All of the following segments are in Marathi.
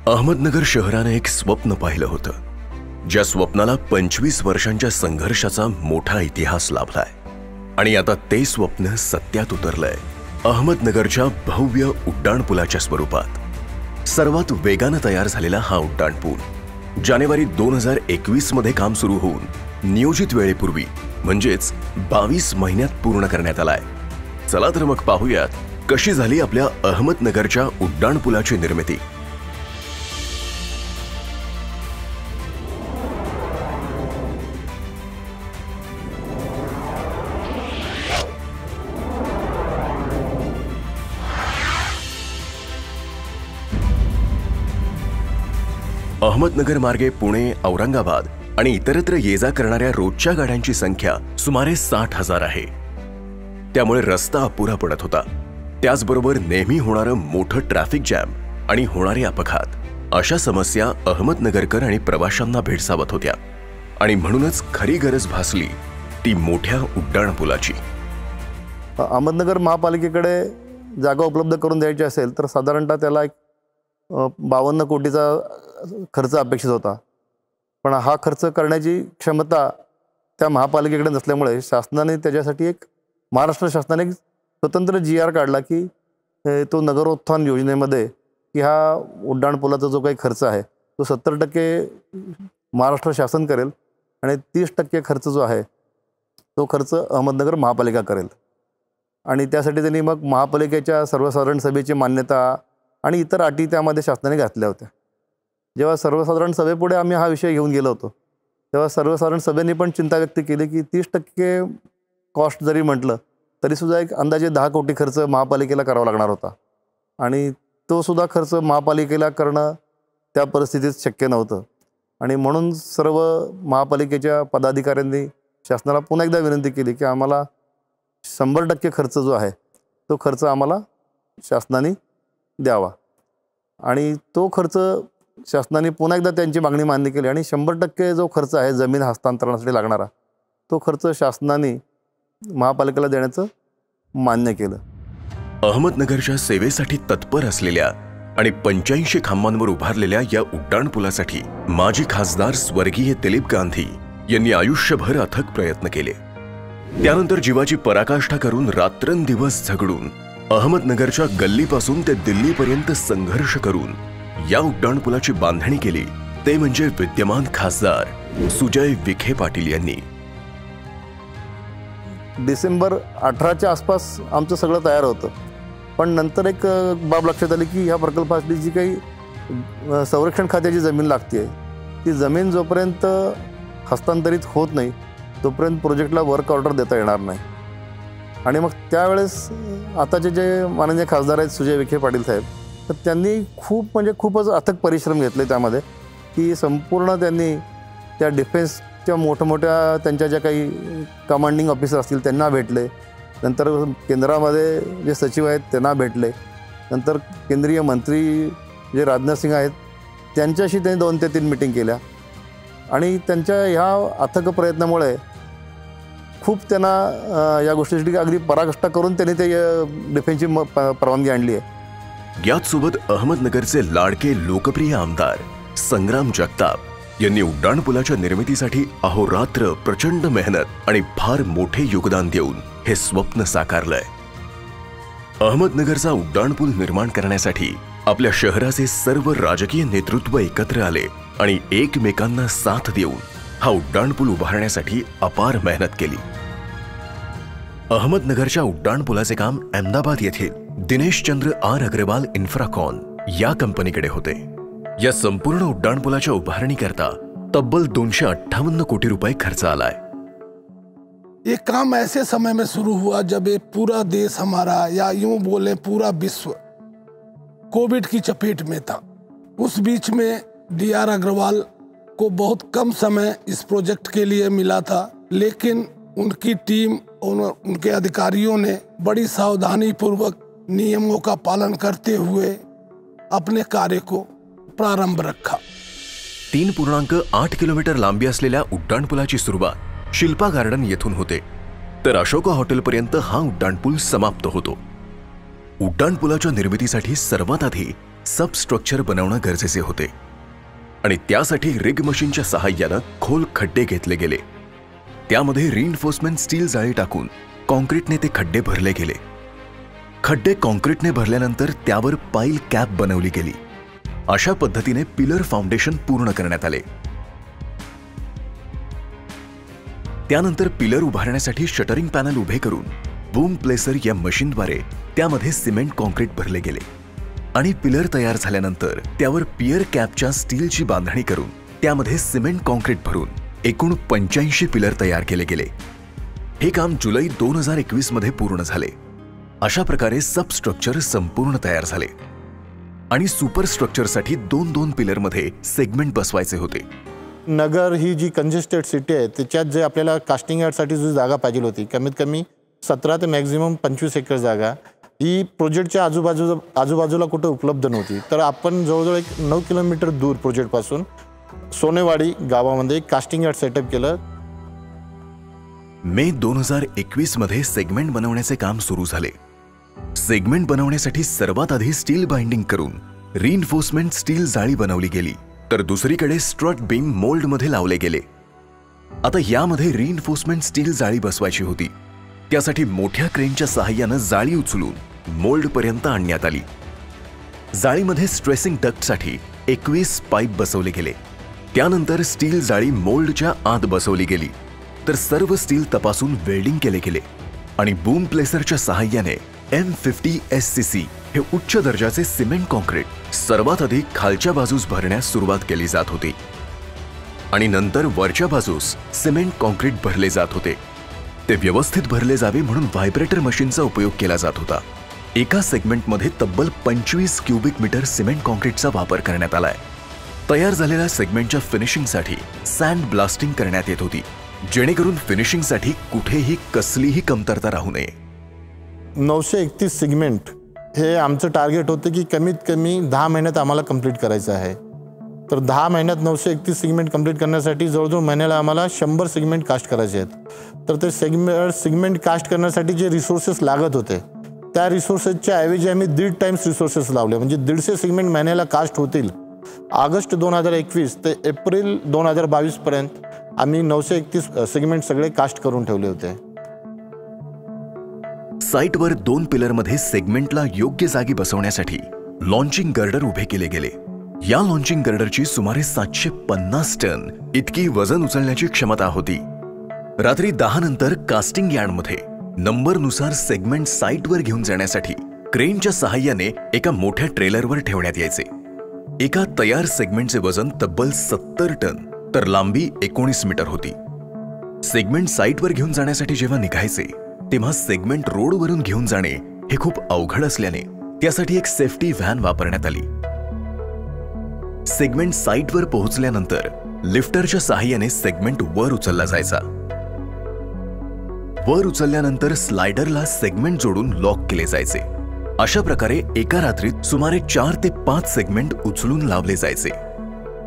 अहमदनगर शहराने एक स्वप्न पाहिलं होतं, ज्या स्वप्नाला 25 वर्षांच्या संघर्षाचा मोठा इतिहास लाभलाय आणि आता ते स्वप्न सत्यात उतरलंय अहमदनगरच्या भव्य उड्डाणपुलाच्या स्वरूपात। सर्वात वेगाने तयार झालेला हा उड्डाणपूल जानेवारी 2021 मध्ये काम सुरू होऊन नियोजित वेळेपूर्वी म्हणजेच 22 महिन्यात पूर्ण करण्यात आलाय। चला तर मग पाहूयात कशी झाली आपल्या अहमदनगरच्या उड्डाणपुलाची निर्मिती। अहमदनगर मार्गे पुणे, औरंगाबाद आणि इतरत्र ये-जा करणाऱ्या रोजच्या गाड्यांची संख्या सुमारे 60,000 आहे। त्यामुळे रस्ता अपुरा पडत होता। त्याचबरोबर नेहमी होणारं मोठं ट्रॅफिक जॅम आणि होणारे अपघात अशा समस्या अहमदनगरकर आणि प्रवाशांना भेडसावत होत्या आणि म्हणूनच खरी गरज भासली ती मोठ्या उड्डाणपुलाची। अहमदनगर महापालिकेकडे जागा उपलब्ध करून द्यायची असेल तर साधारणतः त्याला एक 52 कोटीचा खर्च अपेक्षित होता, पण हा खर्च करण्याची क्षमता त्या महापालिकेकडे नसल्यामुळे शासनाने त्याच्यासाठी महाराष्ट्र शासनाने एक स्वतंत्र GR काढला की तो नगरोत्थान योजनेमध्ये की हा उड्डाणपुलाचा जो काही खर्च आहे तो 70% महाराष्ट्र शासन करेल आणि 30% खर्च जो आहे तो खर्च अहमदनगर महापालिका करेल। आणि त्यासाठी त्यांनी मग महापालिकेच्या सर्वसाधारण सभेची मान्यता आणि इतर अटी त्यामध्ये शासनाने घातल्या होत्या। जेव्हा सर्वसाधारण सभेपुढे आम्ही हा विषय घेऊन गेलो होतो तेव्हा सर्वसाधारण सभेने पण चिंता व्यक्त केली की 30% कॉस्ट जरी म्हटलं तरीसुद्धा एक अंदाजे 10 कोटी खर्च महापालिकेला करावा लागणार होता आणि तो सुद्धा खर्च महापालिकेला करणं त्या परिस्थितीत शक्य नव्हतं। आणि म्हणून सर्व महापालिकेच्या पदाधिकाऱ्यांनी शासनाला पुन्हा एकदा विनंती केली की आम्हाला 100% खर्च जो आहे तो खर्च आम्हाला शासनाने द्यावा आणि तो खर्च शासनाने पुन्हा एकदा त्यांची मागणी मान्य केली आणि 100% जो खर्च आहे जमीन हस्तांतरणासाठी लागणारा तो खर्च शासनाने महापालिकेला देण्याचं मान्य केलं। अहमदनगरच्या सेवेसाठी तत्पर असलेल्या आणि 85 खांबांवर उभारलेल्या या उड्डाणपुलासाठी माजी खासदार स्वर्गीय दिलीप गांधी यांनी आयुष्यभर अथक प्रयत्न केले। त्यानंतर जीवाची पराकाष्ठा करून रात्रंदिवस झगडून अहमदनगरच्या गल्लीपासून ते दिल्लीपर्यंत संघर्ष करून या उड्डाणपुलाची बांधणी केली ते म्हणजे विद्यमान खासदार सुजय विखे पाटील यांनी। डिसेंबर 18च्या आसपास आमचं सगळं तयार होतं, पण नंतर एक बाब लक्षात आली की ह्या प्रकल्पासाठी जी काही संरक्षण खात्याची जमीन लागते ती जमीन जोपर्यंत हस्तांतरित होत नाही तोपर्यंत प्रोजेक्टला वर्क ऑर्डर देता येणार नाही। आणि मग त्यावेळेस आताचे जे माननीय खासदार आहेत सुजय विखे पाटील साहेब तर त्यांनी खूपच अथक परिश्रम घेतले त्यामध्ये की संपूर्ण त्यांनी त्या डिफेन्सच्या मोठमोठ्या त्यांच्या ज्या काही कमांडिंग ऑफिसर असतील त्यांना भेटले, नंतर केंद्रामध्ये जे सचिव आहेत त्यांना भेटले, नंतर केंद्रीय मंत्री जे राजनाथ सिंग आहेत त्यांच्याशी त्यांनी 2 ते 3 मीटिंग केल्या आणि त्यांच्या ह्या अथक प्रयत्नामुळे खूप त्यांना या गोष्टीसाठी अगदी पराकाष्ठा करून त्यांनी ते डिफेन्सची परवानगी आणली आहे। याचसोबत अहमदनगरचे लाडके लोकप्रिय आमदार संग्राम जगताप यांनी उड्डाणपुलाच्या निर्मितीसाठी अहोरात्र प्रचंड मेहनत आणि फार मोठे योगदान देऊन हे स्वप्न साकारलंय। अहमदनगरचा उड्डाणपूल निर्माण करण्यासाठी आपल्या शहराचे सर्व राजकीय नेतृत्व एकत्र आले आणि एकमेकांना साथ देऊन हा उड्डाणपूल उभारण्यासाठी अपार मेहनत केली। अहमदनगरच्या उड्डाणपुलाचे काम अहमदाबाद येथील दिनेश चंद्र आर अग्रवाल इन्फ्राकॉन या कंपनीकडे होते। या संपूर्ण उड्डाणपुलाच्या उभारणीकरता तब्बल 258 कोटी रुपये खर्च आलाय। ये काम ऐसे समय में शुरू हुआ जब ये पूरा देश हमारा या यूं बोले पूरा विश्व कोविड की चपेट में था। उस बीच में DR अग्रवाल को बहुत कम समय इस प्रोजेक्ट के लिए मिला था, लेकिन उनकी टीम और उनके अधिकारियों ने बड़ी सावधानी पूर्वक नियमों का पालन करते हुए अपने कार्य को प्रारंभ रखा। 3.8 किलोमीटर लांबी असलेल्या उड्डाणपुलाची सुरुवात शिल्पा गार्डन येथून होते तर अशोका हॉटेलपर्यंत हा उड्डाणपूल समाप्त होतो। उड्डाणपुलाच्या निर्मितीसाठी सर्वात आधी सबस्ट्रक्चर बनवणं गरजेचे होते आणि त्यासाठी रिग मशीनच्या सहाय्यानं खोल खड्डे घेतले गेले. त्यामध्ये रिइन्फोर्समेंट स्टील जाळी टाकून कॉन्क्रीटने ते खड्डे भरले गेले. खड्डे कॉन्क्रीटने भरल्यानंतर त्यावर पाईल कॅप बनवली गेली. अशा पद्धतीने पिलर फाउंडेशन पूर्ण करण्यात आले. त्यानंतर पिलर उभारण्यासाठी शटरिंग पॅनल उभे करून बूम प्लेसर या मशीनद्वारे त्यामध्ये सिमेंट कॉन्क्रीट भरले गेले आणि पिलर तयार झाल्यानंतर त्यावर पियर कॅपच्या स्टीलची बांधणी करून त्यामध्ये सिमेंट कॉन्क्रीट भरून एकूण 85 पिलर तयार केले गेले. हे काम जुलै 2021 मध्ये पूर्ण झाले. अशा प्रकारे सबस्ट्रक्चर संपूर्ण तयार झाले आणि सुपरस्ट्रक्चरसाठी 2-2 पिलरमध्ये सेगमेंट बसवायचे होते. नगर ही जी कंजेस्टेड सिटी आहे त्याच्यात जे आपल्याला कास्टिंग यार्डसाठी जी जागा पाहिजे होती, कमीत कमी 17 ते मॅक्झिमम 25 एकर जागा ही प्रोजेक्टच्या आजूबाजूला कुठे उपलब्ध नव्हती. तर आपण जवळजवळ 9 किलोमीटर दूर प्रोजेक्टपासून सोनेवाडी गावामध्ये कास्टिंग यार्ड सेटअप केलं. मे 2021 मध्ये सेगमेंट बनवण्याचे काम सुरू झाले. सेगमेंट बनवण्यासाठी सर्वात आधी स्टील बाइंडिंग करून रिइन्फोर्समेंट स्टील जाळी बनवली गेली, तर दुसरीकडे स्ट्रट बीम मोल्ड मध्ये लावले गेले. आता यामध्ये रिइन्फोर्समेंट स्टील जाळी बसवायची होती. त्यासाठी मोठ्या क्रेनच्या सहाय्याने जाळी उचलून मोल्ड पर्यंत आणण्यात आली. जाळीमध्ये स्ट्रेसिंग डक्टसाठी 21 पाईप बसवले गेले. त्यानंतर स्टील जाळी मोल्डच्या आत बसवली गेली, तर सर्व स्टील तपासून वेल्डिंग केले गेले आणि बूम प्लेसरच्या सहाय्याने M50 SCC हे उच्च दर्जाचे सिमेंट कॉन्क्रीट सर्वात आधी खालच्या बाजूस भरण्यास सुरुवात केली जात होती आणि नंतर वरच्या बाजूस सिमेंट कॉन्क्रीट भरले जात होते. ते व्यवस्थित भरले जावे म्हणून व्हायब्रेटर मशीनचा उपयोग केला जात होता. एका सेगमेंटमध्ये तब्बल 25 क्युबिक मीटर सिमेंट कॉन्क्रीटचा वापर करण्यात आलाय. तयार झालेल्या सेगमेंटच्या फिनिशिंगसाठी सँड ब्लास्टिंग करण्यात येत होती, जेणेकरून फिनिशिंगसाठी कुठेही कसलीही कमतरता राहू नये. 931 सेगमेंट हे आमचं टार्गेट होतं की कमीत कमी 10 महिन्यात आम्हाला कंप्लीट करायचं आहे. तर 10 महिन्यात 931 सेगमेंट कंप्लीट करण्यासाठी जवळजवळ महिन्याला आम्हाला 100 सेगमेंट कास्ट करायचे आहेत. तर ते सेगमेंट कास्ट करण्यासाठी जे रिसोर्सेस लागत होते त्या रिसोर्सेसच्या ऐवजी आम्ही 1.5 टाइम्स रिसोर्सेस लावले, म्हणजे 150 सेगमेंट महिन्याला कास्ट होतील. ऑगस्ट 2021 ते एप्रिल 2022 पर्यंत आम्ही 931 सेगमेंट सगळे कास्ट करून ठेवले होते. साइटवर 2 पिलरमध्ये सेगमेंटला योग्य जागी बसवण्यासाठी लॉन्चिंग गर्डर उभे केले गेले. या लॉन्चिंग गर्डरची सुमारे 750 टन इतकी वजन उचलण्याची क्षमता होती. रात्री 10 नंतर कास्टिंग यार्डमध्ये नंबरनुसार सेगमेंट साइटवर घेऊन जाण्यासाठी क्रेनच्या सहाय्याने एका मोठ्या ट्रेलरवर ठेवण्यात यायचे. एका तयार सेगमेंटचे वजन तब्बल 70 टन तर लांबी 19 मीटर होती. सेगमेंट साइटवर घेऊन जाण्यासाठी जेव्हा निघायचे तेव्हा सेगमेंट रोडवरून घेऊन जाणे हे खूप अवघड असल्याने त्यासाठी एक सेफ्टी व्हॅन वापरण्यात आली. सेगमेंट साइटवर पोहोचल्यानंतर लिफ्टरच्या सहाय्याने सेगमेंट वर उचलला जायचा. वर उचलल्यानंतर स्लायडरला सेगमेंट जोडून लॉक केले जायचे. अशा प्रकारे एका रात्रीत सुमारे 4 ते 5 सेगमेंट उचलून लावले जायचे.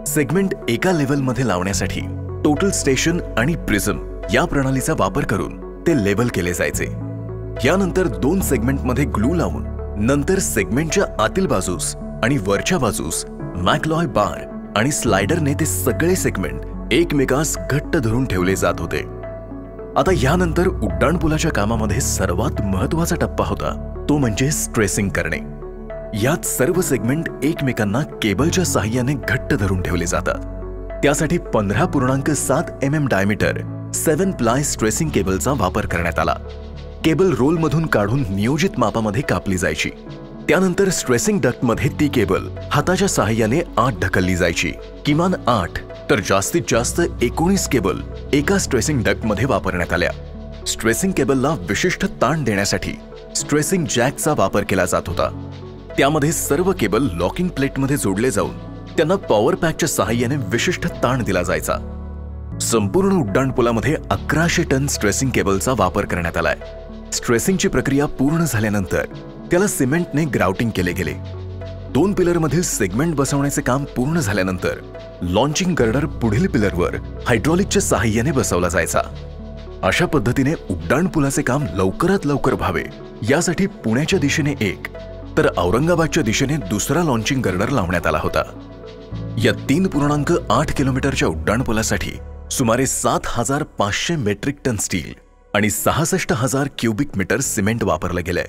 सेगमेंट एका लेव्हलमध्ये लावण्यासाठी टोटल स्टेशन आणि प्रिझम या प्रणालीचा वापर करून ते लेबल केले जायचे. यानंतर 2 सेगमेंटमध्ये ग्लू लावून नंतर सेगमेंटच्या आतील बाजूस आणि वरच्या बाजूस मॅकलॉय बार आणि स्लायडरने ते सगळे सेगमेंट एकमेकास घट्ट धरून ठेवले जात होते. आता यानंतर उड्डाणपुलाच्या कामामध्ये सर्वात महत्त्वाचा टप्पा होता तो म्हणजे स्ट्रेसिंग करणे. यात सर्व सेगमेंट एकमेकांना केबलच्या सहाय्याने घट्ट धरून ठेवले जातात. त्यासाठी 15.7 mm डायमीटर 7 प्लाय स्ट्रेसिंग केबलचा वापर करण्यात आला. केबल रोलमधून काढून नियोजित मापामध्ये कापली जायची. त्यानंतर स्ट्रेसिंग डक्टमध्ये ती केबल हाताच्या सहाय्याने आत ढकलली जायची. किमान 8 तर जास्तीत जास्त 19 केबल एका स्ट्रेसिंग डक्टमध्ये वापरण्यात आल्या. स्ट्रेसिंग केबलला विशिष्ट ताण देण्यासाठी स्ट्रेसिंग जॅकचा वापर केला जात होता. त्यामध्ये सर्व केबल लॉकिंग प्लेटमध्ये जोडले जाऊन त्यांना पॉवर पॅकच्या सहाय्याने विशिष्ट ताण दिला जायचा. संपूर्ण उड्डाणपुलामध्ये 1100 टन स्ट्रेसिंग केबलचा वापर करण्यात आलाय. स्ट्रेसिंगची प्रक्रिया पूर्ण झाल्यानंतर त्याला सिमेंटने ग्राउटिंग केले गेले. 2 पिलरमधील सेगमेंट बसवण्याचे काम पूर्ण झाल्यानंतर लॉन्चिंग गर्डर पुढील पिलरवर हायड्रॉलिकच्या सहाय्याने बसवला जायचा. अशा पद्धतीने उड्डाणपुलाचे काम लवकरात लवकर व्हावे यासाठी पुण्याच्या दिशेने 1 तर औरंगाबादच्या दिशेने दुसरा लॉन्चिंग गर्डर लावण्यात आला होता. या 3.8 किलोमीटरच्या उड्डाणपुलासाठी सुमारे 7,500 मेट्रिक टन स्टील आणि 66,000 क्युबिक मीटर सिमेंट वापरलं गेलंय.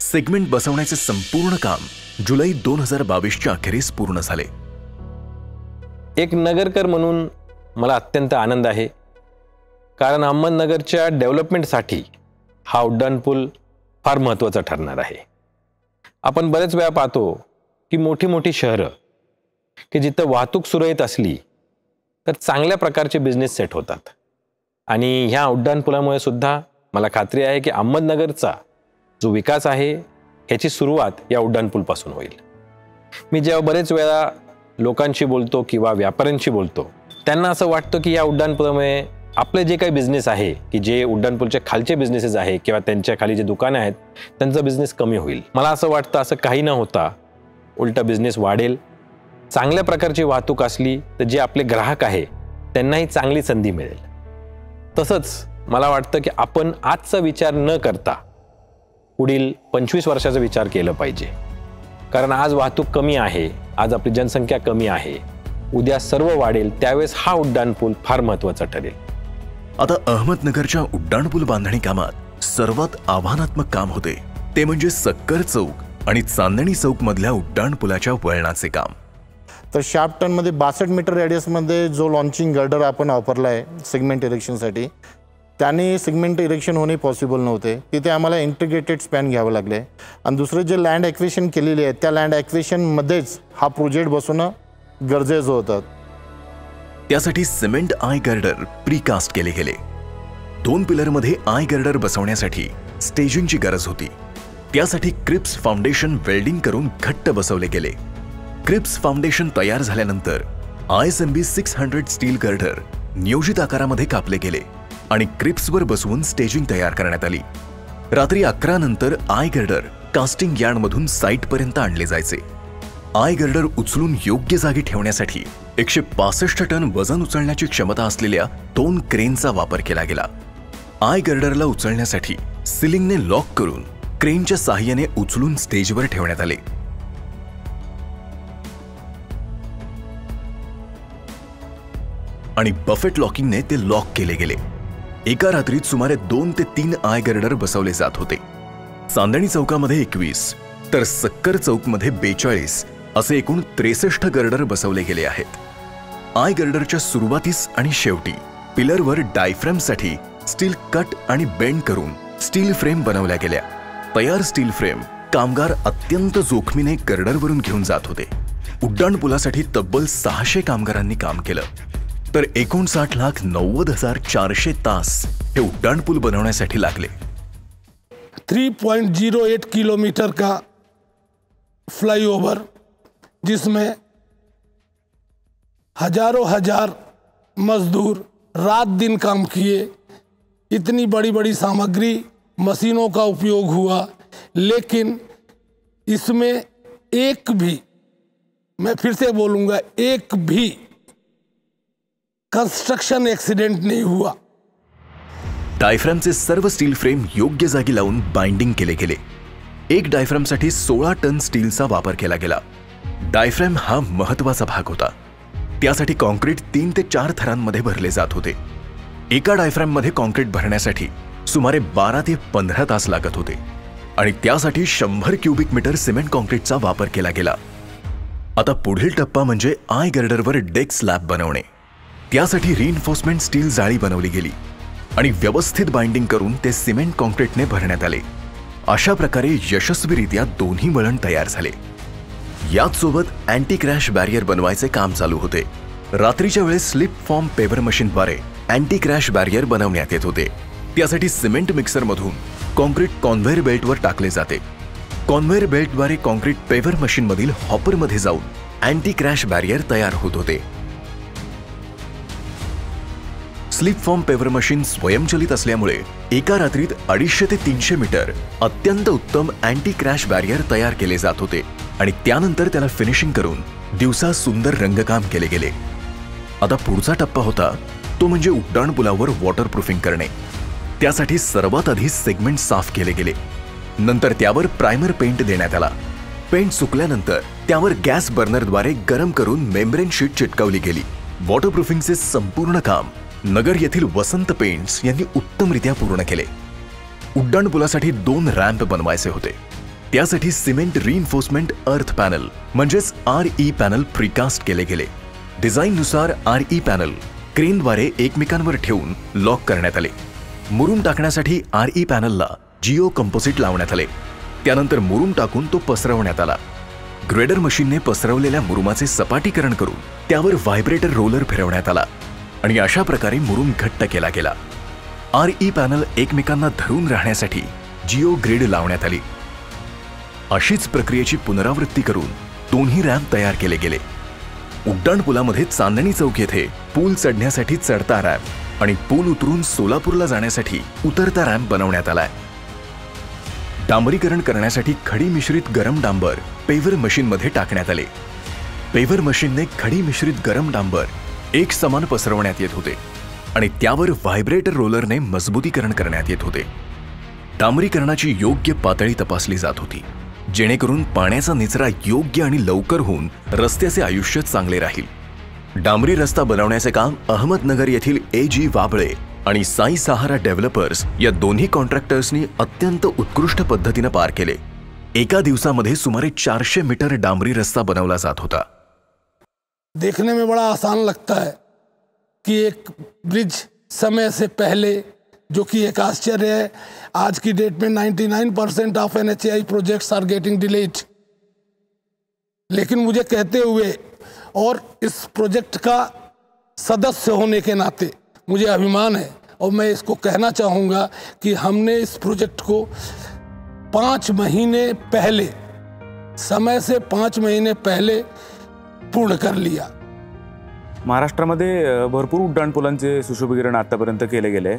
सेगमेंट बसवण्याचे संपूर्ण काम जुलै 2022च्या अखेरीस पूर्ण झाले. एक नगरकर म्हणून मला अत्यंत आनंद आहे, कारण अहमदनगरच्या डेव्हलपमेंटसाठी हा उड्डाणपूल फार महत्त्वाचा ठरणार आहे. आपण बरेच वेळा पाहतो की मोठी मोठी शहरं की जिथं वाहतूक सुरळीत असली तर चांगल्या प्रकारचे बिझनेस सेट होतात. आणि ह्या उड्डाणपुलामुळे सुद्धा मला खात्री आहे की अहमदनगरचा जो विकास आहे ह्याची सुरुवात या उड्डाणपूलपासून होईल. मी जेव्हा बरेच वेळा लोकांशी बोलतो किंवा व्यापाऱ्यांशी बोलतो, त्यांना असं वाटतं की या उड्डाणपुलामुळे आपले जे काही बिझनेस आहे की जे उड्डाणपूलच्या खालचे बिझनेसेस आहे किंवा त्यांच्या खाली जे दुकानं आहेत त्यांचा बिझनेस कमी होईल. मला असं वाटतं असं काही न होता उलटा बिझनेस वाढेल. चांगल्या प्रकारची वाहतूक असली तर जे आपले ग्राहक आहे त्यांनाही चांगली संधी मिळेल. तसंच मला वाटतं की आपण आजचा विचार न करता पुढील 25 वर्षाचा विचार केला पाहिजे. कारण आज वाहतूक कमी आहे, आज आपली जनसंख्या कमी आहे, उद्या सर्व वाढेल, त्यावेळेस हा उड्डाणपूल फार महत्त्वाचा ठरेल. आता अहमदनगरच्या उड्डाणपूल बांधणी कामात सर्वात आव्हानात्मक काम होते ते म्हणजे सक्कर चौक आणि चांदणी चौक मधल्या उड्डाणपुलाच्या वळणाचे काम. तर शार्प टर्नमध्ये 62 मीटर रेडियसमध्ये जो लॉन्चिंग गर्डर आपण वापरला आहे सेगमेंट इरेक्शनसाठी, त्याने सेगमेंट इरेक्शन होणे पॉसिबल नव्हते. तिथे आम्हाला इंटिग्रेटेड स्पॅन घ्यावं लागले. आणि दुसरे जे लँड ॲक्विशन केलेली आहे त्या लँड ॲक्विशनमध्येच हा प्रोजेक्ट बसवणं गरजेचं होतं. त्यासाठी सिमेंट आय गर्डर प्रीकास्ट केले गेले. 2 पिलरमध्ये आय गर्डर बसवण्यासाठी स्टेजिंगची गरज होती. त्यासाठी क्रिप्स फाउंडेशन वेल्डिंग करून घट्ट बसवले गेले. क्रिप्स फाउंडेशन तयार झाल्यानंतर ISMB 600 स्टील गर्डर नियोजित आकारामध्ये कापले गेले आणि क्रिप्सवर बसवून स्टेजिंग तयार करण्यात आली. रात्री 11 नंतर आय गर्डर कास्टिंग यार्डमधून साईटपर्यंत आणले जायचे. आय गर्डर उचलून योग्य जागी ठेवण्यासाठी 165 टन वजन उचलण्याची क्षमता असलेल्या 2 क्रेनचा वापर केला गेला. आय गर्डरला उचलण्यासाठी सिलिंगने लॉक करून क्रेनच्या साहाय्याने उचलून स्टेजवर ठेवण्यात आले. आणि बफेट लॉकिंगने ते लॉक केले गेले. एका रात्रीत सुमारे 2 ते 3 आय गर्डर बसवले जात होते. चांदणी चौकामध्ये 21 तर सक्कर चौकमध्ये 42 असे एकूण 63 गर्डर बसवले गेले आहेत. आय गर्डरच्या सुरुवातीस आणि शेवटी पिलरवर डायफ्रेमसाठी स्टील कट आणि बेंड करून स्टील फ्रेम बनवल्या गेल्या. तयार स्टील फ्रेम कामगार अत्यंत जोखमीने गर्डरवरून घेऊन जात होते. उड्डाणपुलासाठी तब्बल 600 कामगारांनी काम केलं. तर 59,90,400 तास हे उड्डाणपूल बनवण्यासाठी लागले. 3.08 किलोमीटर का फ्लाईओवर जिसमें हजार मजदूर रात दिन काम किए. इतनी बड़ी बड़ी सामग्री मशीनों का उपयोग हुआ, लेकिन इसमें एक भी, मैं फिर से बोलूँगा, एक भी कंस्ट्रक्शन एक्सीडेंट नहीं हुआ. डायफ्रॅमचे सर्व स्टील फ्रेम योग्य जागी लावून बाइंडिंग केले गेले. एक डायफ्रॅमसाठी 16 टन स्टीलचा वापर केला गेला. डायफ्रॅम हा महत्त्वाचा भाग होता. त्यासाठी कॉन्क्रीट 3 ते 4 थरांमध्ये भरले जात होते. एका डायफ्रॅममध्ये कॉन्क्रीट भरण्यासाठी सुमारे 12 ते 15 तास लागत होते आणि त्यासाठी 100 क्युबिक मीटर सिमेंट कॉन्क्रीटचा वापर केला गेला. आता पुढील टप्पा म्हणजे आय गर्डरवर डेक स्लॅब बनवणे. त्यासाठी रिइन्फोर्समेंट स्टील जाळी बनवली गेली आणि व्यवस्थित बाइंडिंग करून ते सिमेंट कॉन्क्रीटने भरण्यात आले. अशा प्रकारे यशस्वीरित्या दोन्ही वळण तयार झाले. याच सोबत अँटी क्रॅश बॅरियर बनवायचे काम चालू होते. रात्रीच्या वेळेस स्लिप फॉर्म पेवर मशीनद्वारे अँटी क्रॅश बॅरियर बनवण्यात येत होते. त्यासाठी सिमेंट मिक्सरमधून कॉन्क्रीट कॉन्व्हेअर बेल्टवर टाकले जाते. कॉन्व्हेअर बेल्टद्वारे कॉन्क्रीट पेवर मशीनमधील हॉपरमध्ये जाऊन अँटी क्रॅश बॅरियर तयार होत होते. स्लिप फॉर्म पेवर मशीन स्वयंचलित असल्यामुळे एका रात्रीत 250 ते 300 मीटर अत्यंत उत्तम अँटी क्रॅश बॅरियर तयार केले जात होते आणि त्यानंतर त्याला फिनिशिंग करून दिवसा सुंदर रंगकाम केले गेले. आता पुढचा टप्पा होता तो म्हणजे उड्डाणपुलावर वॉटरप्रूफिंग करणे. त्यासाठी सर्वात आधी सेगमेंट साफ केले गेले. नंतर त्यावर प्रायमर पेंट देण्यात आला पेंट सुकल्यानंतर त्यावर गॅस बर्नरद्वारे गरम करून मेम्ब्रेन शीट चिटकवली गेली. वॉटरप्रूफिंगचे संपूर्ण काम नगर येथील वसंत पेंट्स यांनी उत्तमरित्या पूर्ण केले. उड्डाणपुलासाठी 2 रॅम्प बनवायचे होते. त्यासाठी सिमेंट रिइन्फोर्समेंट अर्थ पॅनल म्हणजेच RE पॅनल प्रीकास्ट केले गेले. डिझाईननुसार RE पॅनल क्रेनद्वारे एकमेकांवर ठेवून लॉक करण्यात आले. मुरुम टाकण्यासाठी RE पॅनलला जिओ कंपोजिट लावण्यात आले. त्यानंतर मुरुम टाकून तो पसरवण्यात आला. ग्रेडर मशीनने पसरवलेल्या मुरुमाचे सपाटीकरण करून त्यावर व्हायब्रेटर रोलर फिरवण्यात आला आणि अशा प्रकारे मुरुम घट्ट केला गेला. RE पॅनल एकमेकांना धरून राहण्यासाठी जिओ ग्रिड लावण्यात आली. अशीच प्रक्रियेची पुनरावृत्ती करून 2 रॅम्प तयार केले गेले. उड्डाणपुलामध्ये चांदणी चौक येथे पूल चढण्यासाठी चढता रॅम्प आणि पूल उतरून सोलापूरला जाण्यासाठी उतरता रॅम्प बनवण्यात आलाय. डांबरीकरण करण्यासाठी खडी मिश्रित गरम डांबर पेव्हर मशीनमध्ये टाकण्यात आले. पेव्हर मशीनने खडी मिश्रित गरम डांबर एक समान पसरवण्यात येत होते आणि त्यावर व्हायब्रेटर रोलरने मजबूतीकरण करण्यात येत होते. डांबरीकरणाची योग्य पातळी तपासली जात होती, जेणेकरून पाण्याचा निचरा योग्य आणि लवकर होऊन रस्त्याचे आयुष्य चांगले राहील. डांबरी रस्ता बनवण्याचे काम अहमदनगर येथील AG वाबळे आणि साई सहारा डेव्हलपर्स या दोन्ही कॉन्ट्रॅक्टर्सनी अत्यंत उत्कृष्ट पद्धतीने पार केले. एका दिवसामध्ये सुमारे 400 मीटर डांबरी रस्ता बनवला जात होता. देखने में बड़ा आसान लगता है कि एक ब्रिज समय से पहले, जो कि एक आश्चर्य है. आज की डेट में 99% of NHAI projects are getting delayed. लेकिन मुझे कहते हुए और इस प्रोजेक्ट का सदस्य होने के नाते मुझे अभिमान है और मैं इसको कहना चाहूँगा कि हमने इस प्रोजेक्ट को 5 महीने पहले, समय से 5 महीने पहले पूर्ण कर लिया. महाराष्ट्रामध्ये भरपूर उड्डाणपुलांचे सुशोभीकरण आतापर्यंत केले गेले,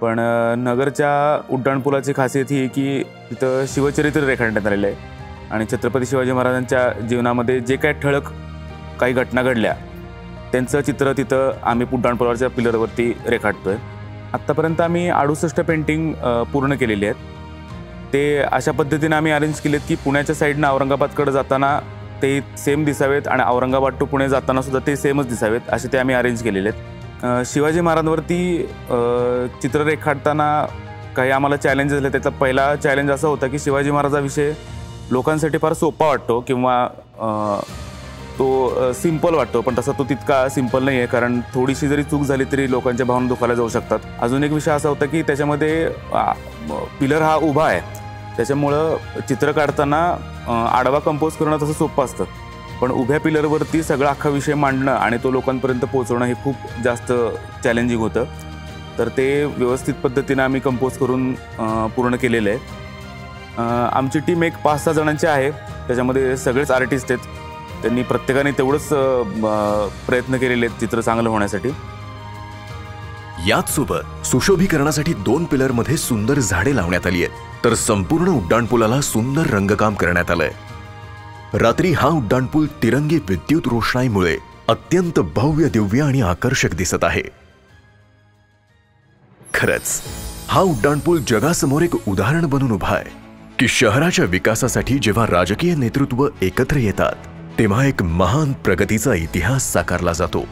पण नगरच्या उड्डाणपुलाची खासियत ही की तिथं शिवचरित्र रेखाटण्यात आलेलं आहे आणि छत्रपती शिवाजी महाराजांच्या जीवनामध्ये जे काही ठळक काही घटना घडल्या त्यांचं चित्र तिथं आम्ही उड्डाणपुलावरच्या पिलरवरती रेखाटतोय. आत्तापर्यंत आम्ही 68 पेंटिंग पूर्ण केलेली आहेत. ते अशा पद्धतीने आम्ही अरेंज केलेत की पुण्याच्या साईडनं औरंगाबादकडे जाताना ते सेम दिसावेत आणि औरंगाबाद टू पुणे जाताना सुद्धा ते सेमच दिसावेत असे ते आम्ही अरेंज केलेले आहेत. शिवाजी महाराजांवरती चित्र रेखाटताना काही आम्हाला चॅलेंजेस झाले. त्याचा पहिला चॅलेंज असा होता की शिवाजी महाराजाविषयी लोकांसाठी फार सोपा वाटतो किंवा तो सिंपल वाटतो, पण तसा तो तितका सिंपल नाही आहे, कारण थोडीशी जरी चूक झाली तरी लोकांच्या भावना दुखावल्या जाऊ शकतात. अजून एक विषय असा होता की त्याच्यामध्ये पिलर हा उभा आहे, त्याच्यामुळं चित्र काढताना आडवा कंपोज करणं तसं सोपं असतं, पण उभ्या पिलरवरती सगळा अख्खा विषय मांडणं आणि तो लोकांपर्यंत पोहोचवणं हे खूप जास्त चॅलेंजिंग होतं. तर ते व्यवस्थित पद्धतीनं आम्ही कंपोज करून पूर्ण केलेलं आहे. आमची टीम एक 5-6 जणांची आहे, त्याच्यामध्ये सगळेच आर्टिस्ट आहेत. त्यांनी प्रत्येकाने तेवढंच प्रयत्न केलेले आहेत चित्र चांगलं होण्यासाठी. याच सोबत सुशोभीकरणासाठी 2 पिलरमध्ये सुंदर झाडे लावण्यात आली आहेत, तर संपूर्ण उड्डाणपुलाला सुंदर रंगकाम करण्यात आलंय. रात्री हा उड्डाणपूल तिरंगी विद्युत रोषणाईमुळे अत्यंत भव्य, दिव्य आणि आकर्षक दिसत आहे. खरंच हा उड्डाणपूल जगासमोर एक उदाहरण बनून उभा आहे की शहराच्या विकासासाठी जेव्हा राजकीय नेतृत्व एकत्र येतात तेव्हा एक महान प्रगतीचा इतिहास साकारला जातो.